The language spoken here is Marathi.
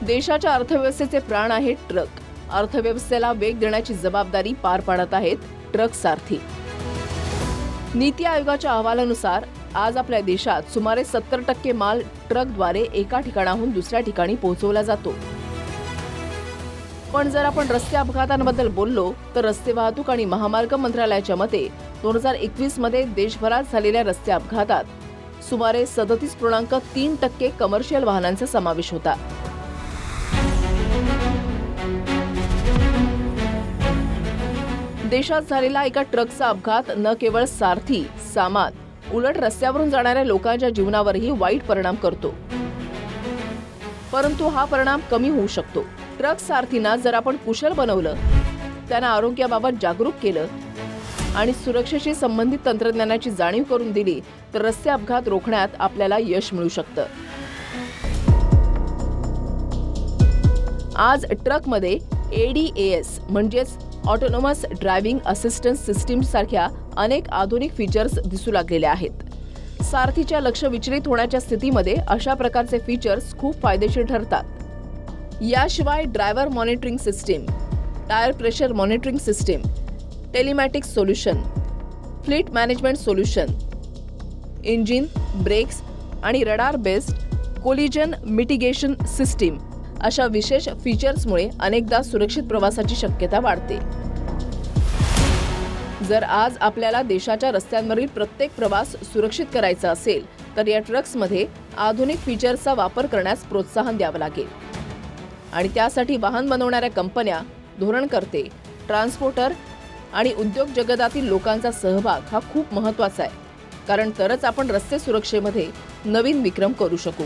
देशाच्या अर्थव्यवस्थेचे प्राण आहे ट्रक. अर्थव्यवस्थेला वेग देण्याची जबाबदारी पार पाडत आहेत ट्रक सारथी. नीती आयोगाच्या अहवालानुसार आज आपल्या देशात सुमारे 70% माल ट्रकद्वारे एका ठिकाणाहून दुसऱ्या ठिकाणी पोहोचवला जातो. पण जर आपण रस्ते अपघातांबद्दल बोललो तर रस्ते वाहतूक आणि महामार्ग मंत्रालयाच्या मते 2021 मध्ये देशभरात झालेल्या रस्ते अपघातात सुमारे 37.3% कमर्शियल वाहनांचा समावेश होता. देशात झालेला एका ट्रकचा अपघात न केवळ सारथी, सामान, उलट रस्त्यावरून जाणाऱ्या लोकांच्या जीवनावरही वाईट परिणाम करतो. परंतु हा परिणाम कमी होऊ शकतो. ट्रक सारथींना जर आपण कुशल बनवलं, त्यांना आरोग्याबाबत जागरूक केलं आणि सुरक्षेशी संबंधित तंत्रज्ञानाची जाणीव करून दिली तर रस्ते अपघात रोखण्यात आपल्याला यश मिळू शकतं. आज ट्रकमध्ये ADAS म्हणजेच ऑटोनॉमस ड्रायव्हिंग असिस्टन्स सिस्टीम सारख्या अनेक आधुनिक फीचर्स दिसू लागलेले आहेत. सारथीच्या लक्ष विचलित होण्याच्या स्थितीमध्ये अशा प्रकारचे फीचर्स खूप फायदेशीर ठरतात. याशिवाय driver monitoring system, tyre pressure monitoring system, telematics solution, fleet management solution, engine, brakes आणि radar based collision mitigation system अशा विशेष फीचर्समुळे अनेकदा सुरक्षित प्रवासाची शक्यता वाढते. जर आज आपल्याला देशाच्या रस्त्यांवरील प्रत्येक प्रवास सुरक्षित करायचा असेल तर या ट्रक्समध्ये आधुनिक फीचर्सचा वापर करण्यास प्रोत्साहन द्यावं लागेल. आणि त्यासाठी वाहन बनवणाऱ्या कंपन्या, धोरणकर्ते, ट्रान्सपोर्टर आणि उद्योग जगतातील लोकांचा सहभाग हा खूप महत्त्वाचा आहे. कारण तरच आपण रस्ते सुरक्षेमध्ये नवीन विक्रम करू शकू.